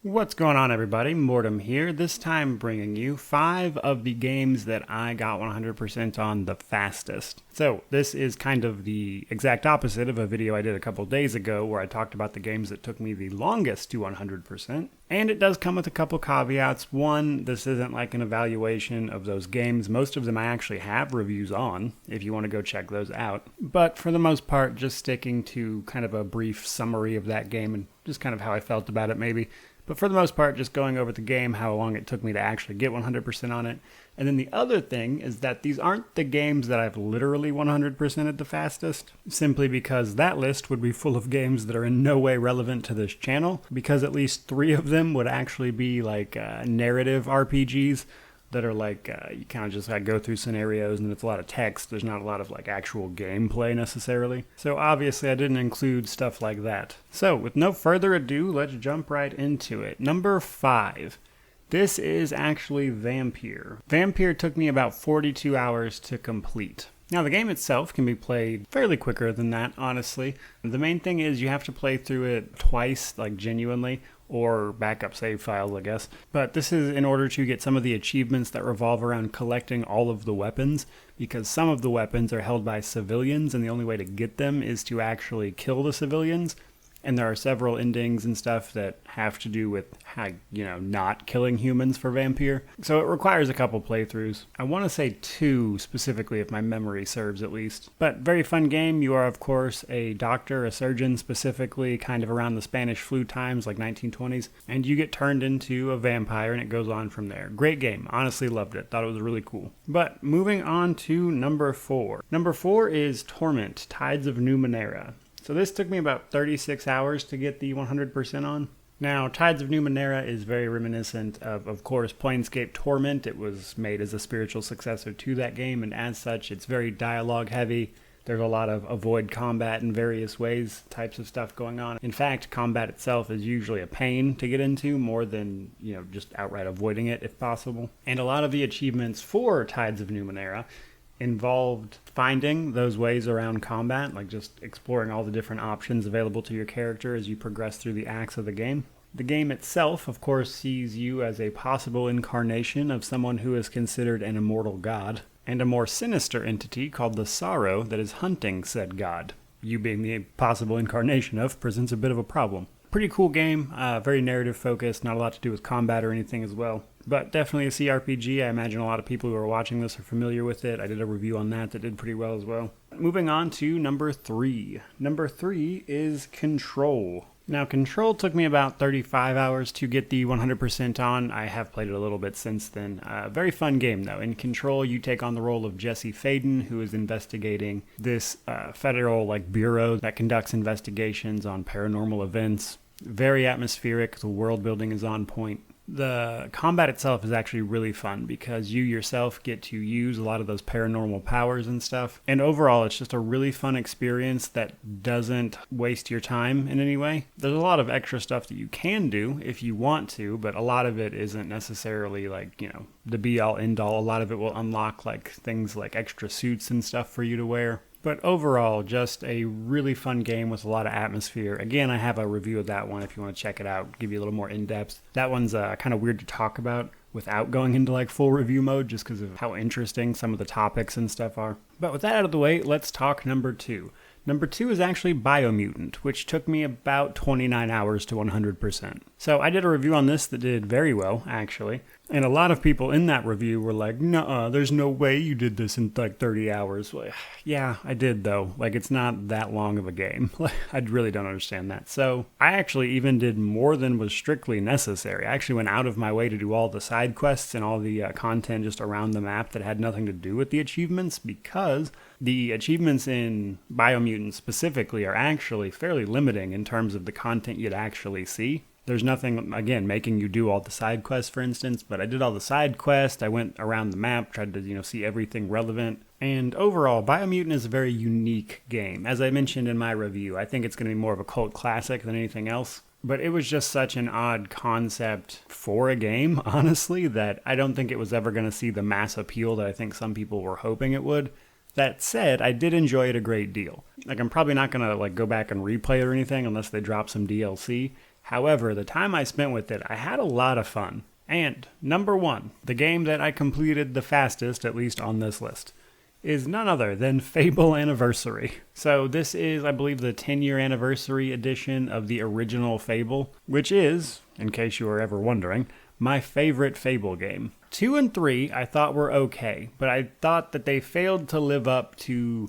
What's going on, everybody? Mortem here, this time bringing you 5 of the games that I got 100% on the fastest. So this is kind of the exact opposite of a video I did a couple days ago where I talked about the games that took me the longest to 100%. And it does come with a couple caveats. One, this isn't like an evaluation of those games. Most of them I actually have reviews on, if you want to go check those out. But for the most part, just sticking to kind of a brief summary of that game and just kind of how I felt about it maybe. But for the most part, just going over the game, how long it took me to actually get 100% on it. And then the other thing is that these aren't the games that I've literally 100%ed the fastest, simply because that list would be full of games that are in no way relevant to this channel, because at least 3 of them would actually be like narrative RPGs that are like, you kind of just go through scenarios and it's a lot of text. There's not a lot of like actual gameplay necessarily. So obviously I didn't include stuff like that. So with no further ado, let's jump right into it. Number 5. This is actually Vampire. Vampire took me about 42 hours to complete. Now, the game itself can be played fairly quicker than that, honestly. The main thing is you have to play through it twice, like genuinely, or backup save files, I guess. But this is in order to get some of the achievements that revolve around collecting all of the weapons, because some of the weapons are held by civilians, and the only way to get them is to actually kill the civilians. And there are several endings and stuff that have to do with, not killing humans for Vampire. So it requires a couple playthroughs. I want to say 2 specifically, if my memory serves at least. But very fun game. You are, of course, a doctor, a surgeon, specifically kind of around the Spanish flu times, like 1920s. And you get turned into a vampire, and it goes on from there. Great game. Honestly loved it. Thought it was really cool. But moving on to number 4. Number 4 is Torment, Tides of Numenera. So this took me about 36 hours to get the 100% on. Now, Tides of Numenera is very reminiscent of course, Planescape Torment. It was made as a spiritual successor to that game, and as such, it's very dialogue heavy. There's a lot of avoid combat in various ways, types of stuff going on. In fact, combat itself is usually a pain to get into, more than, just outright avoiding it if possible. And a lot of the achievements for Tides of Numenera involved finding those ways around combat, like just exploring all the different options available to your character as you progress through the acts of the game. The game itself, of course, sees you as a possible incarnation of someone who is considered an immortal god, and a more sinister entity called the Sorrow that is hunting said god. You being the possible incarnation of presents a bit of a problem. Pretty cool game, very narrative focused, not a lot to do with combat or anything as well. But definitely a CRPG. I imagine a lot of people who are watching this are familiar with it. I did a review on that did pretty well as well. Moving on to number 3. Number 3 is Control. Now, Control took me about 35 hours to get the 100% on. I have played it a little bit since then. Very fun game, though. In Control, you take on the role of Jesse Faden, who is investigating this federal bureau that conducts investigations on paranormal events. Very atmospheric. The world building is on point. The combat itself is actually really fun because you yourself get to use a lot of those paranormal powers and stuff. And overall, it's just a really fun experience that doesn't waste your time in any way. There's a lot of extra stuff that you can do if you want to, but a lot of it isn't necessarily the be-all, end-all. A lot of it will unlock things like extra suits and stuff for you to wear. But overall, just a really fun game with a lot of atmosphere. Again, I have a review of that one if you want to check it out, give you a little more in-depth. That one's kind of weird to talk about without going into full review mode, just because of how interesting some of the topics and stuff are. But with that out of the way, let's talk number 2. Number 2 is actually Biomutant, which took me about 29 hours to 100%. So I did a review on this that did very well, actually. And a lot of people in that review were like, nuh-uh, there's no way you did this in 30 hours. Well, yeah, I did though. It's not that long of a game. I really don't understand that. So I actually even did more than was strictly necessary. I actually went out of my way to do all the side quests and all the content just around the map that had nothing to do with the achievements, because the achievements in Biomutant specifically are actually fairly limiting in terms of the content you'd actually see. There's nothing, again, making you do all the side quests, for instance, but I did all the side quests. I went around the map, tried to, see everything relevant. And overall, Biomutant is a very unique game. As I mentioned in my review, I think it's going to be more of a cult classic than anything else. But it was just such an odd concept for a game, honestly, that I don't think it was ever going to see the mass appeal that I think some people were hoping it would. That said, I did enjoy it a great deal. I'm probably not going to go back and replay it or anything unless they drop some DLC. However, the time I spent with it, I had a lot of fun. And number 1, the game that I completed the fastest, at least on this list, is none other than Fable Anniversary. So this is, I believe, the 10-year anniversary edition of the original Fable, which is, in case you were ever wondering, my favorite Fable game. 2 and 3 I thought were okay, but I thought that they failed to live up to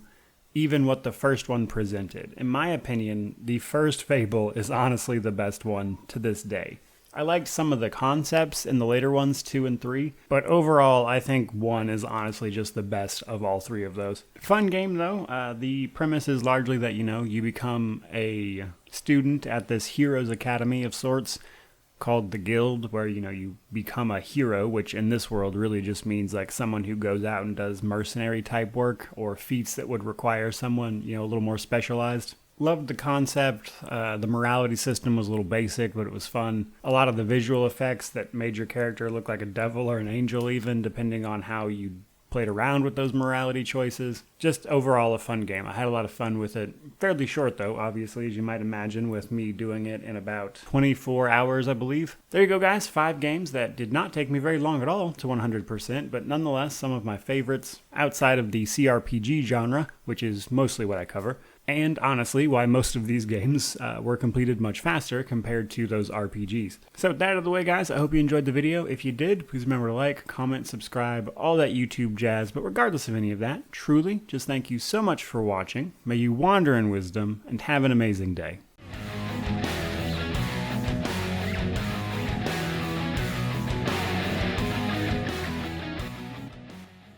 even what the first one presented. In my opinion, the first Fable is honestly the best one to this day. I liked some of the concepts in the later ones, 2 and 3, but overall I think 1 is honestly just the best of all 3 of those. Fun game though. The premise is largely that, you become a student at this heroes academy of sorts called the Guild, where, you become a hero, which in this world really just means like someone who goes out and does mercenary type work or feats that would require someone, a little more specialized. Loved the concept. The morality system was a little basic, but it was fun. A lot of the visual effects that made your character look like a devil or an angel even, depending on how you played around with those morality choices. Just overall a fun game. I had a lot of fun with it. Fairly short though, obviously, as you might imagine, with me doing it in about 24 hours, I believe. There you go, guys. 5 games that did not take me very long at all to 100%, but nonetheless some of my favorites outside of the CRPG genre, which is mostly what I cover. And honestly, why most of these games were completed much faster compared to those RPGs. So with that out of the way, guys, I hope you enjoyed the video. If you did, please remember to like, comment, subscribe, all that YouTube jazz. But regardless of any of that, truly, just thank you so much for watching. May you wander in wisdom and have an amazing day.